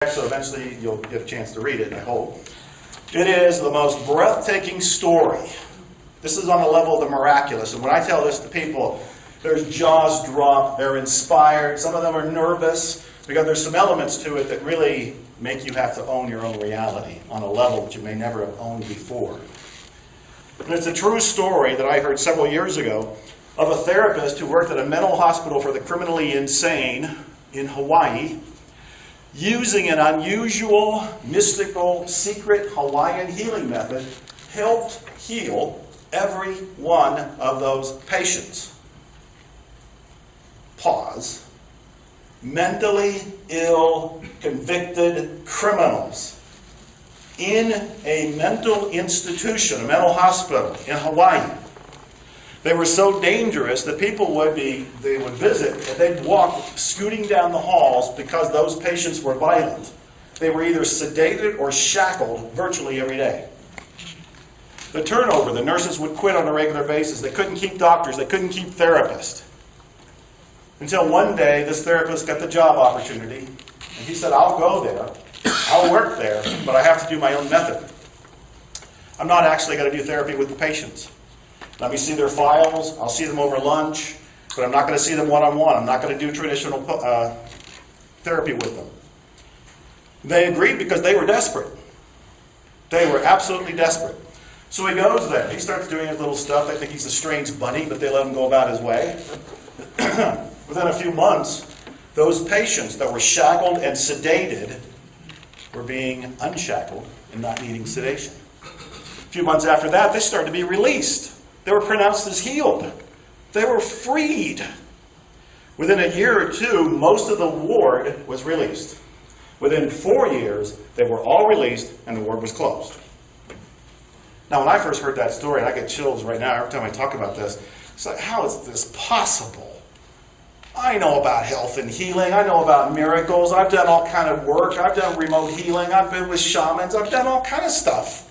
So eventually you'll get a chance to read it, I hope. It is the most breathtaking story. This is on the level of the miraculous. And when I tell this to people, their jaws drop, they're inspired, some of them are nervous, because there's some elements to it that really make you have to own your own reality on a level that you may never have owned before. And it's a true story that I heard several years ago of a therapist who worked at a mental hospital for the criminally insane in Hawaii, using an unusual, mystical, secret Hawaiian healing method, helped heal every one of those patients. Pause. Mentally ill, convicted criminals in a mental institution, a mental hospital in Hawaii. They were so dangerous that people would visit and they'd walk scooting down the halls because those patients were violent. They were either sedated or shackled virtually every day. The turnover, the nurses would quit on a regular basis. They couldn't keep doctors, they couldn't keep therapists. Until one day, this therapist got the job opportunity, and he said, I'll go there, I'll work there, but I have to do my own method. I'm not actually going to do therapy with the patients. Let me see their files, I'll see them over lunch, but I'm not going to see them one-on-one. I'm not going to do traditional therapy with them. They agreed because they were desperate. They were absolutely desperate. So he goes there. He starts doing his little stuff. They think he's a strange bunny, but they let him go about his way. Within a few months, those patients that were shackled and sedated were being unshackled and not needing sedation. A few months after that, they started to be released. They were pronounced as healed. They were freed. Within a year or two, most of the ward was released. Within 4 years, they were all released and the ward was closed. Now, when I first heard that story, and I get chills right now every time I talk about this, it's like, how is this possible? I know about health and healing. I know about miracles. I've done all kind of work. I've done remote healing. I've been with shamans. I've done all kind of stuff.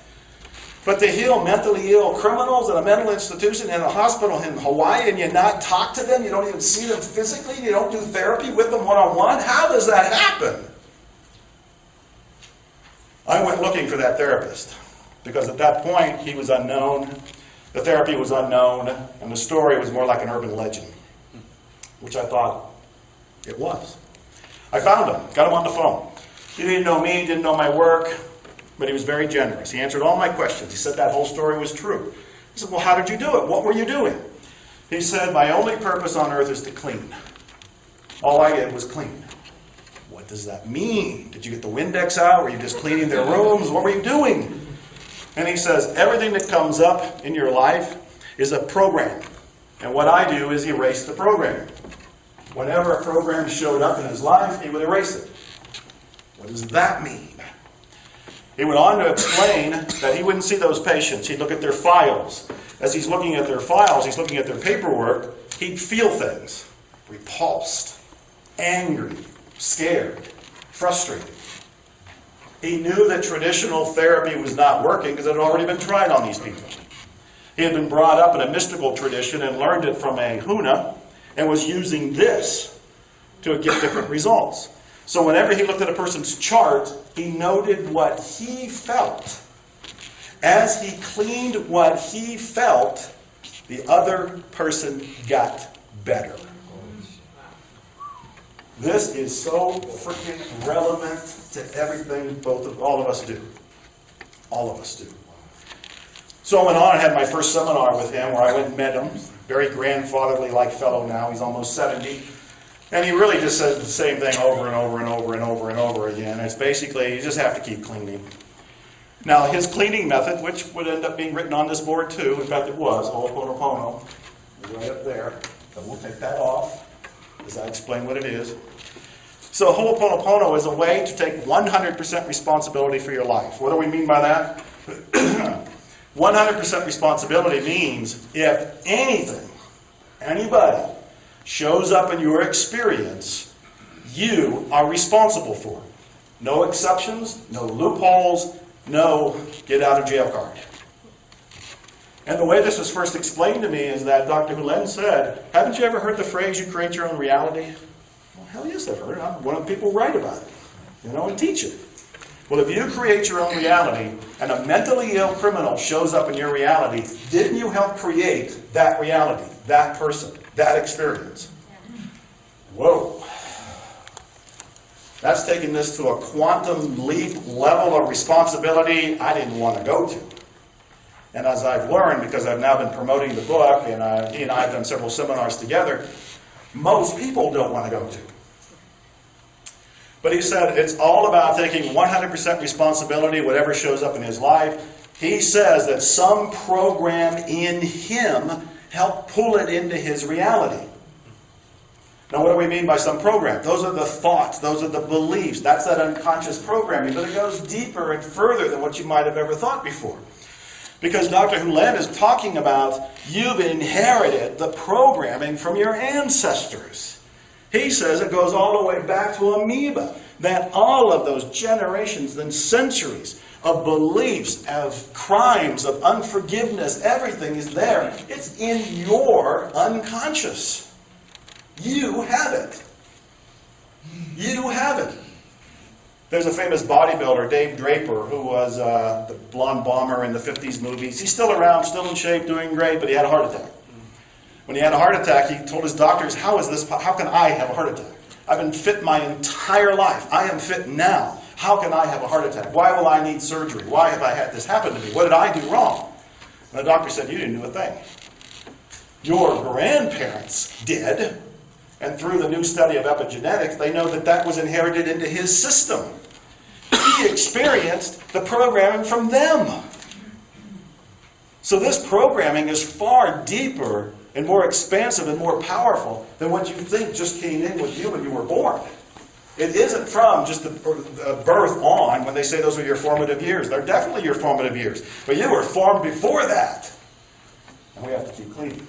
But to heal mentally ill criminals in a mental institution in a hospital in Hawaii and you not talk to them, you don't even see them physically, you don't do therapy with them one-on-one, how does that happen? I went looking for that therapist because at that point he was unknown, the therapy was unknown, and the story was more like an urban legend, which I thought it was. I found him, got him on the phone. He didn't know me, didn't know my work, but he was very generous. He answered all my questions. He said that whole story was true. I said, well, how did you do it? What were you doing? He said, my only purpose on earth is to clean. All I did was clean. What does that mean? Did you get the Windex out? Were you just cleaning their rooms? What were you doing? And he says, everything that comes up in your life is a program. And what I do is erase the program. Whenever a program showed up in his life, he would erase it. What does that mean? He went on to explain that he wouldn't see those patients. He'd look at their files. As he's looking at their files, he's looking at their paperwork, he'd feel things. Repulsed, angry, scared, frustrated. He knew that traditional therapy was not working because it had already been tried on these people. He had been brought up in a mystical tradition and learned it from a huna and was using this to get different results. So whenever he looked at a person's chart, he noted what he felt. As he cleaned what he felt, the other person got better. This is so freaking relevant to everything all of us do. All of us do. So I went on and had my first seminar with him where I went and met him. Very grandfatherly-like fellow now. He's almost 70. And he really just says the same thing over and over and over and over and over again. It's basically, you just have to keep cleaning. Now, his cleaning method, which would end up being written on this board too, in fact it was, Ho'oponopono, right up there. So we'll take that off as I explain what it is. So Ho'oponopono is a way to take 100% responsibility for your life. What do we mean by that? 100% responsibility means if anything, anybody, shows up in your experience, you are responsible for it. No exceptions, no loopholes, no get out of jail card. And the way this was first explained to me is that Dr. Hulen said, haven't you ever heard the phrase, you create your own reality? Well, hell yes, I've heard it. I'm one of the people who write about it. and teach it. Well, if you create your own reality and a mentally ill criminal shows up in your reality, didn't you help create that reality, that person, that experience? Whoa. That's taking this to a quantum leap level of responsibility I didn't want to go to. And as I've learned, because I've now been promoting the book, and he and I have done several seminars together, most people don't want to go to. But he said it's all about taking 100% responsibility, whatever shows up in his life. He says that some program in him helped pull it into his reality. Now, what do we mean by some program? Those are the thoughts, those are the beliefs. That's that unconscious programming, but it goes deeper and further than what you might have ever thought before. Because Dr. Hulen is talking about you've inherited the programming from your ancestors. He says it goes all the way back to amoeba, that all of those generations and centuries of beliefs, of crimes, of unforgiveness, everything is there. It's in your unconscious. You have it. You have it. There's a famous bodybuilder, Dave Draper, who was the blonde bomber in the 50s movies. He's still around, still in shape, doing great, but he had a heart attack. When he had a heart attack, he told his doctors, how can I have a heart attack? I've been fit my entire life. I am fit now. How can I have a heart attack? Why will I need surgery? Why have I had this happen to me? What did I do wrong? And the doctor said, you didn't do a thing. Your grandparents did. And through the new study of epigenetics, they know that that was inherited into his system. He experienced the programming from them. So this programming is far deeper and more expansive and more powerful than what you think just came in with you when you were born. It isn't from just the birth on when they say those are your formative years. They're definitely your formative years. But you were formed before that. And we have to keep cleaning.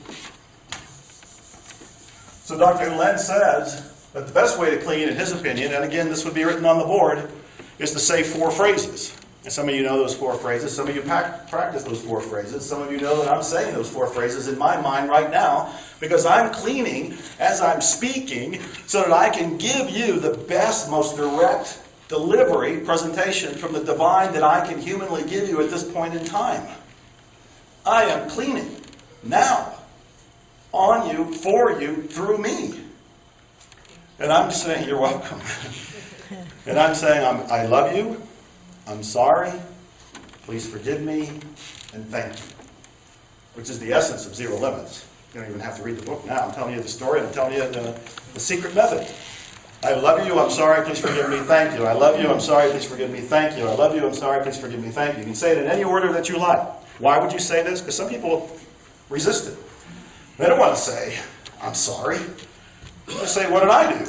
So Dr. Hulen says that the best way to clean, in his opinion, and again this would be written on the board, is to say 4 phrases. And some of you know those 4 phrases. Some of you practice those 4 phrases. Some of you know that I'm saying those 4 phrases in my mind right now because I'm cleaning as I'm speaking so that I can give you the best, most direct delivery, presentation from the divine that I can humanly give you at this point in time. I am cleaning now. On you, for you, through me. And I'm saying, you're welcome. And I'm saying, I love you, I'm sorry, please forgive me, and thank you. Which is the essence of Zero Limits. You don't even have to read the book now. I'm telling you the story, I'm telling you the secret method. I love you, I'm sorry, please forgive me, thank you. I love you, I'm sorry, please forgive me, thank you. I love you, I'm sorry, please forgive me, thank you. You can say it in any order that you like. Why would you say this? Because some people resist it. They don't want to say, I'm sorry. They want to say, what did I do?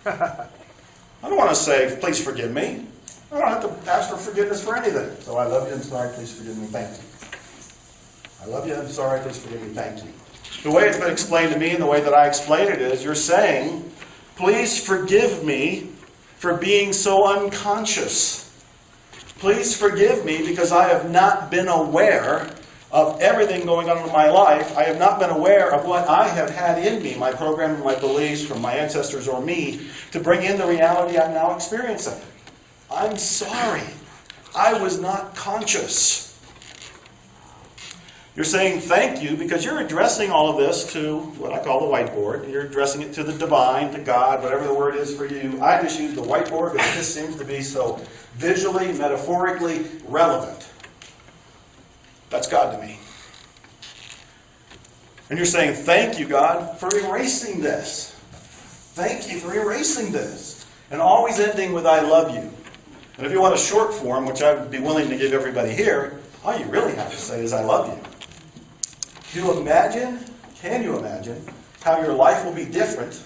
I don't want to say, please forgive me. I don't have to ask for forgiveness for anything. So I love you, I'm sorry, please forgive me, thank you. I love you, I'm sorry, please forgive me, thank you. The way it's been explained to me and the way that I explain it is, you're saying, please forgive me for being so unconscious. Please forgive me because I have not been aware of everything going on in my life. I have not been aware of what I have had in me, my program, my beliefs from my ancestors or me, to bring in the reality I'm now experiencing. I'm sorry. I was not conscious. You're saying thank you because you're addressing all of this to what I call the whiteboard. You're addressing it to the divine, to God, whatever the word is for you. I just use the whiteboard because this seems to be so visually, metaphorically relevant. That's God to me. And you're saying, thank you, God, for erasing this. Thank you for erasing this. And always ending with, I love you. And if you want a short form, which I would be willing to give everybody here, all you really have to say is, I love you. Can you imagine how your life will be different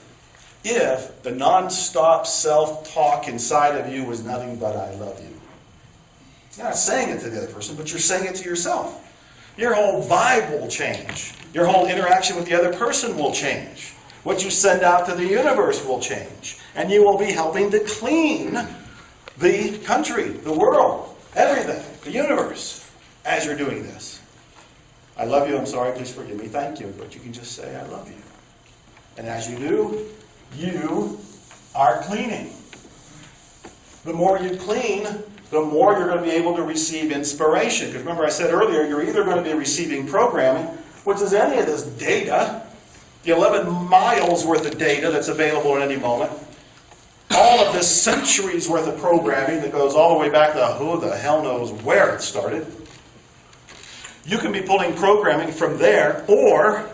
if the non-stop self-talk inside of you was nothing but, I love you? You're not saying it to the other person, but you're saying it to yourself. Your whole vibe will change. Your whole interaction with the other person will change. What you send out to the universe will change. And you will be helping to clean the country, the world, everything, the universe, as you're doing this. I love you, I'm sorry, please forgive me, thank you. But you can just say, I love you. And as you do, you are cleaning. The more you clean, the more you're going to be able to receive inspiration. Because remember I said earlier, you're either going to be receiving programming, which is any of this data, the 11 miles worth of data that's available at any moment, all of this centuries worth of programming that goes all the way back to who the hell knows where it started. You can be pulling programming from there, or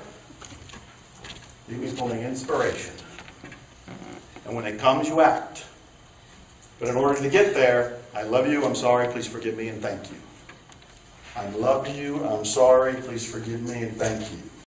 you can be pulling inspiration. And when it comes, you act. But in order to get there, I love you, I'm sorry, please forgive me, and thank you. I love you, I'm sorry, please forgive me, and thank you.